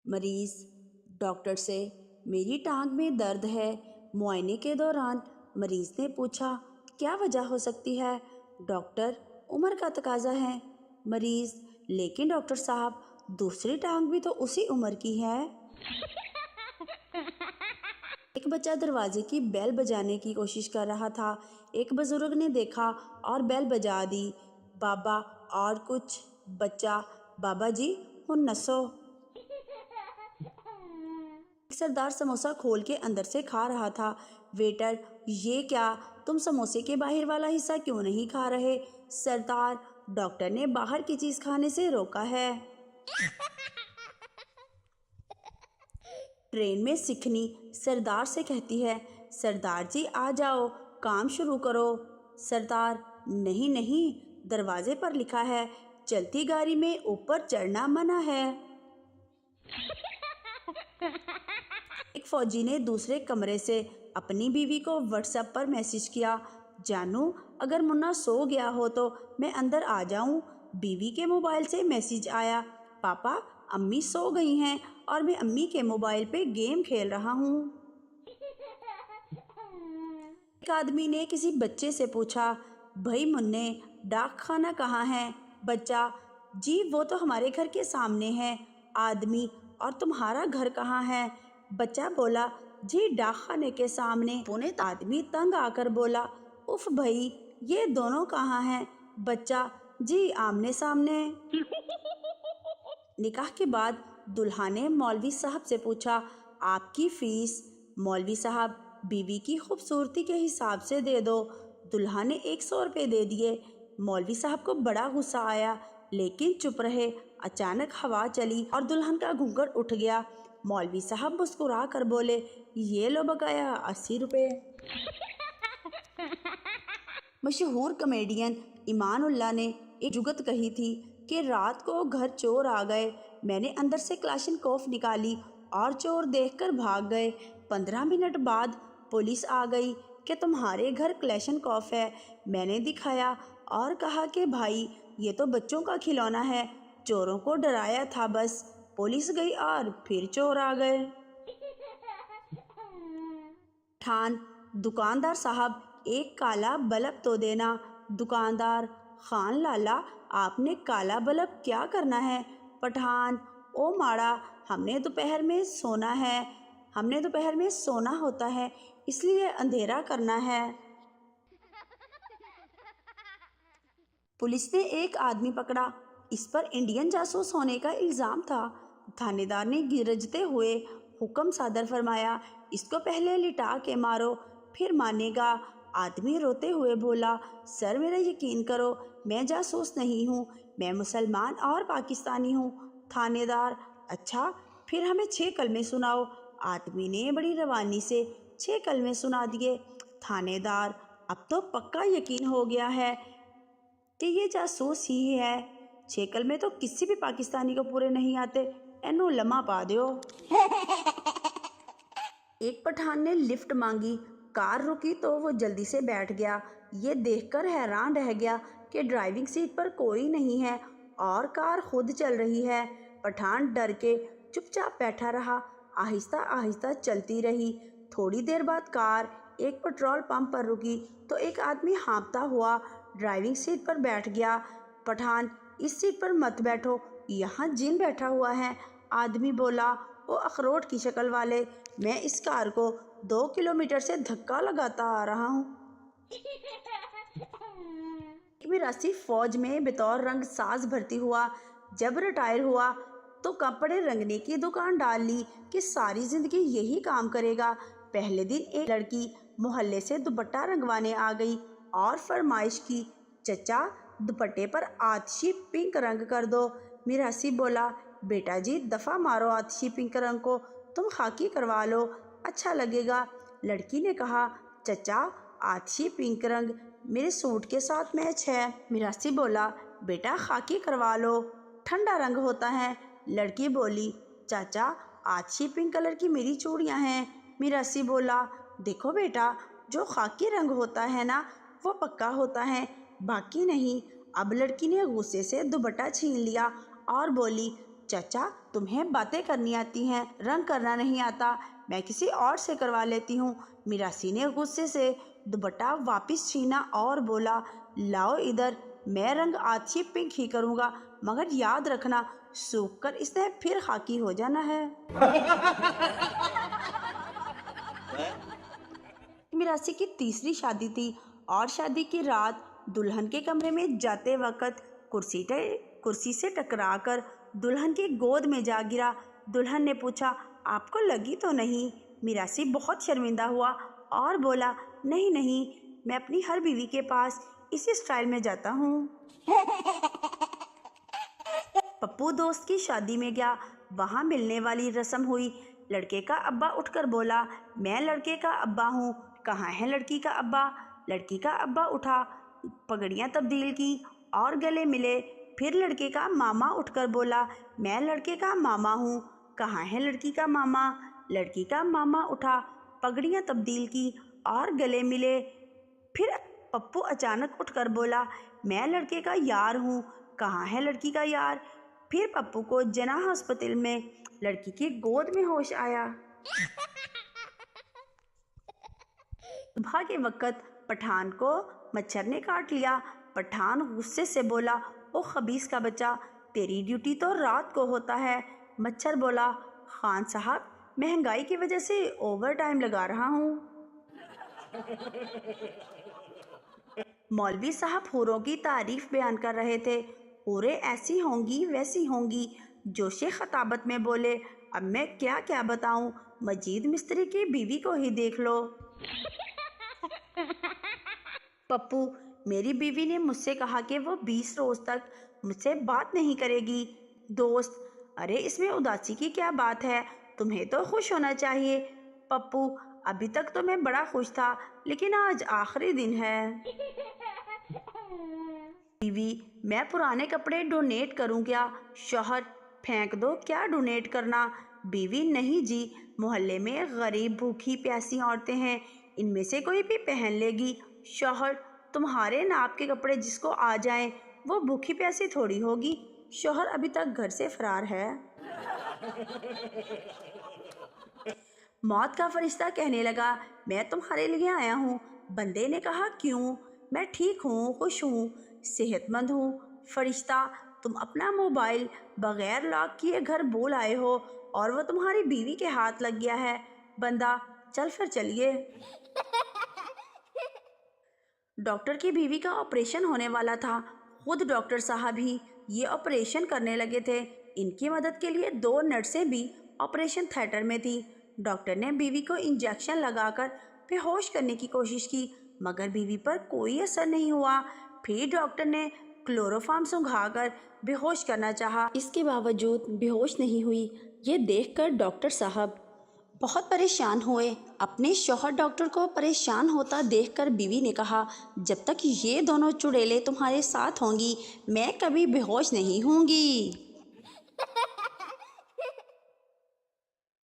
مریض ڈاکٹر سے میری ٹانگ میں درد ہے۔ معائنے کے دوران مریض نے پوچھا کیا وجہ ہو سکتی ہے؟ ڈاکٹر عمر کا تقاضا ہے۔ مریض لیکن ڈاکٹر صاحب دوسری ٹانگ بھی تو اسی عمر کی ہے۔ ایک بچہ دروازے کی بیل بجانے کی کوشش کر رہا تھا۔ ایک بزرگ نے دیکھا اور بیل بجا دی۔ بابا اور کچھ؟ بچہ بابا جی ہن نسو۔ ایک سردار سموسہ کھول کے اندر سے کھا رہا تھا۔ ویٹر یہ کیا، تم سموسے کے باہر والا حصہ کیوں نہیں کھا رہے؟ سردار ڈاکٹر نے باہر کی چیز کھانے سے روکا ہے۔ ٹرین میں سکھنی سردار سے کہتی ہے سردار جی آ جاؤ کام شروع کرو۔ سردار نہیں نہیں، دروازے پر لکھا ہے چلتی گاڑی میں اوپر چڑھنا منع ہے۔ ایک فوجی نے دوسرے کمرے سے اپنی بیوی کو واٹس ایپ پر میسج کیا جانو اگر منا سو گیا ہو تو میں اندر آ جاؤں۔ بیوی کے موبائل سے میسج آیا پاپا امی سو گئی ہیں اور میں امی کے موبائل پہ گیم کھیل رہا ہوں۔ ایک آدمی نے کسی بچے سے پوچھا بھائی منّے ڈاک خانہ کہاں ہے؟ بچہ جی وہ تو ہمارے گھر کے سامنے ہے۔ آدمی اور تمہارا گھر کہاں ہے؟ بچہ بولا جی ڈاک خانے کے سامنے۔ آدمی تنگ آ کر بولا اف بھائی یہ دونوں کہاں ہیں؟ بچہ جی آمنے سامنے۔ نکاح کے بعد دلہا نے مولوی صاحب سے پوچھا آپ کی فیس؟ مولوی صاحب بیوی کی خوبصورتی کے حساب سے دے دو۔ دلہا نے 100 روپے دے دیے۔ مولوی صاحب کو بڑا غصہ آیا لیکن چپ رہے۔ اچانک ہوا چلی اور دلہن کا گھونگھٹ اٹھ گیا۔ مولوی صاحب مسکرا کر بولے یہ لو بقایا 80 روپے۔ مشہور کمیڈین ایمان اللہ نے ایک جگت کہی تھی کہ رات کو گھر چور آ گئے، میں نے اندر سے کلاشنکوف نکالی اور چور دیکھ کر بھاگ گئے۔ 15 منٹ بعد پولیس آ گئی کہ تمہارے گھر کلاشنکوف ہے۔ میں نے دکھایا اور کہا کہ بھائی یہ تو بچوں کا کھلونا ہے، چوروں کو ڈرایا تھا بس۔ پولیس گئی اور پھر چور آ گئے۔ پٹھان دکاندار صاحب ایک کالا بلب تو دینا۔ دکاندار خان لالا آپ نے کالا بلب کیا کرنا ہے؟ پٹھان او ماڑا ہم نے دوپہر میں سونا ہوتا ہے اس لیے اندھیرا کرنا ہے۔ پولیس نے ایک آدمی پکڑا، اس پر انڈین جاسوس ہونے کا الزام تھا۔ تھانے دار نے گرجتے ہوئے حکم صادر فرمایا اس کو پہلے لٹا کے مارو پھر مانے گا۔ آدمی روتے ہوئے بولا سر میرا یقین کرو میں جاسوس نہیں ہوں، میں مسلمان اور پاکستانی ہوں۔ تھانے دار اچھا پھر ہمیں 6 کلمے سناؤ۔ آدمی نے بڑی روانی سے 6 کلمے سنا دیے۔ تھانے دار اب تو پکا یقین ہو گیا ہے کہ یہ جاسوس ہی ہے۔ 6 کلمے تو کسی بھی پاکستانی کو پورے نہیں آتے، اینو لمحہ پا دیو۔ ایک پٹھان نے لفٹ مانگی، کار رکی تو وہ جلدی سے بیٹھ گیا۔ یہ دیکھ کر حیران رہ گیا کہ ڈرائیونگ سیٹ پر کوئی نہیں ہے اور کار خود چل رہی ہے۔ پٹھان ڈر کے چپ چاپ بیٹھا رہا، آہستہ آہستہ چلتی رہی۔ تھوڑی دیر بعد کار ایک پٹرول پمپ پر رکی تو ایک آدمی ہانپتا ہوا ڈرائیونگ سیٹ پر بیٹھ گیا۔ پٹھان اس سیٹ پر مت بیٹھو، یہاں جن بیٹھا ہوا ہے۔ آدمی بولا او اخروٹ کی شکل والے، میں اس کار کو 2 کلومیٹر سے دھکا لگاتا آ رہا ہوں۔ ایک میراثی فوج میں بطور رنگ ساز بھرتی ہوا، جب ریٹائر ہوا تو کپڑے رنگنے کی دکان ڈال لی کہ ساری زندگی یہی کام کرے گا۔ پہلے دن ایک لڑکی محلے سے دوپٹہ رنگوانے آ گئی اور فرمائش کی چچا دوپٹے پر آتشی پنک رنگ کر دو۔ میراثی بولا بیٹا جی دفعہ مارو آتشی پنک رنگ کو، تم خاکی کروا لو اچھا لگے گا۔ لڑکی نے کہا چچا آتشی پنک رنگ میرے سوٹ کے ساتھ میچ ہے۔ میراثی بولا بیٹا خاکی کروا لو، ٹھنڈا رنگ ہوتا ہے۔ لڑکی بولی چاچا آتشی پنک کلر کی میری چوڑیاں ہیں۔ میراثی بولا دیکھو بیٹا جو خاکی رنگ ہوتا ہے نا وہ پکا ہوتا ہے، باقی نہیں۔ اب لڑکی نے غصے سے دوپٹہ چھین لیا اور بولی چچا تمہیں باتیں کرنی آتی ہیں، رنگ کرنا نہیں آتا، میں کسی اور سے کروا لیتی ہوں۔ میراثی نے غصے سے دوپٹہ واپس چھینا اور بولا، لاؤ ادھر، میں رنگ آج ہی پنک ہی کروں گا، مگر یاد رکھنا سوکھ کر اس نے پھر خاکی ہو جانا ہے۔ میراثی کی تیسری شادی تھی اور شادی کی رات دلہن کے کمرے میں جاتے وقت کرسی سے ٹکرا کر دلہن کی گود میں جا گرا۔ دلہن نے پوچھا، آپ کو لگی تو نہیں؟ میراثی بہت شرمندہ ہوا اور بولا، نہیں نہیں، میں اپنی ہر بیوی کے پاس اسی سٹائل میں جاتا ہوں۔ پپو دوست کی شادی میں گیا، وہاں ملنے والی رسم ہوئی۔ لڑکے کا ابا اٹھ کر بولا، میں لڑکے کا ابا ہوں، کہاں ہے لڑکی کا ابا؟ لڑکی کا ابا اٹھا، پگڑیاں تبدیل کی اور گلے ملے۔ پھر لڑکے کا ماما اٹھ کر بولا، میں لڑکے کا ماما ہوں، کہاں ہے لڑکی کا ماما؟ لڑکی کا ماما اٹھا، پگڑیاں تبدیل کی اور گلے ملے۔ پھر پپو اچانک اٹھ کر بولا، میں لڑکے کا یار ہوں، کہاں ہے لڑکی کا یار؟ پھر پپو کو جناح ہاسپٹل میں لڑکی کی گود میں ہوش آیا۔ صبح کے وقت پٹھان کو مچھر نے کاٹ لیا۔ پٹھان غصے سے بولا، او خبیث کا بچہ، تیری ڈیوٹی تو رات کو ہوتا ہے۔ مچھر بولا، خان صاحب مہنگائی کی وجہ سے اوور ٹائم لگا رہا ہوں۔ مولوی صاحب حوروں کی تعریف بیان کر رہے تھے۔ حوریں ایسی ہوں گی ویسی ہوں گی، جوش خطابت میں بولے، اب میں کیا کیا بتاؤں، مجید مستری کی بیوی کو ہی دیکھ لو۔ پپو، میری بیوی نے مجھ سے کہا کہ وہ 20 روز تک مجھ سے بات نہیں کرے گی۔ دوست، ارے اس میں اداسی کی کیا بات ہے، تمہیں تو خوش ہونا چاہیے۔ پپو، ابھی تک تو میں بڑا خوش تھا، لیکن آج آخری دن ہے۔ بیوی، میں پرانے کپڑے ڈونیٹ کروں کیا؟ شوہر، پھینک دو، کیا ڈونیٹ کرنا؟ بیوی، نہیں جی، محلے میں غریب بھوکی پیاسی عورتیں ہیں، ان میں سے کوئی بھی پہن لے گی۔ شوہر، تمہارے ناپ کے کپڑے جس کو آ جائیں وہ بھوکی پیاسی تھوڑی ہوگی۔ شوہر ابھی تک گھر سے فرار ہے۔ موت کا فرشتہ کہنے لگا، میں تمہارے لیے آیا ہوں۔ بندے نے کہا، کیوں؟ میں ٹھیک ہوں، خوش ہوں، صحت مند ہوں۔ فرشتہ، تم اپنا موبائل بغیر لاک کیے گھر بھول آئے ہو اور وہ تمہاری بیوی کے ہاتھ لگ گیا ہے۔ بندہ، چل پھر چلیے۔ ڈاکٹر کی بیوی کا آپریشن ہونے والا تھا، خود ڈاکٹر صاحب ہی یہ آپریشن کرنے لگے تھے۔ ان کی مدد کے لیے 2 نرسیں بھی آپریشن تھیٹر میں تھیں۔ ڈاکٹر نے بیوی کو انجیکشن لگا کر بے ہوش کرنے کی کوشش کی، مگر بیوی پر کوئی اثر نہیں ہوا۔ پھر ڈاکٹر نے کلوروفارم سنگھا کر بے ہوش کرنا چاہا، اس کے باوجود بے ہوش نہیں ہوئی۔ یہ دیکھ کر ڈاکٹر صاحب بہت پریشان ہوئے۔ اپنے شوہر ڈاکٹر کو پریشان ہوتا دیکھ کر بیوی نے کہا، جب تک یہ دونوں چڑیلیں تمہارے ساتھ ہوں گی میں کبھی بے ہوش نہیں ہوں گی۔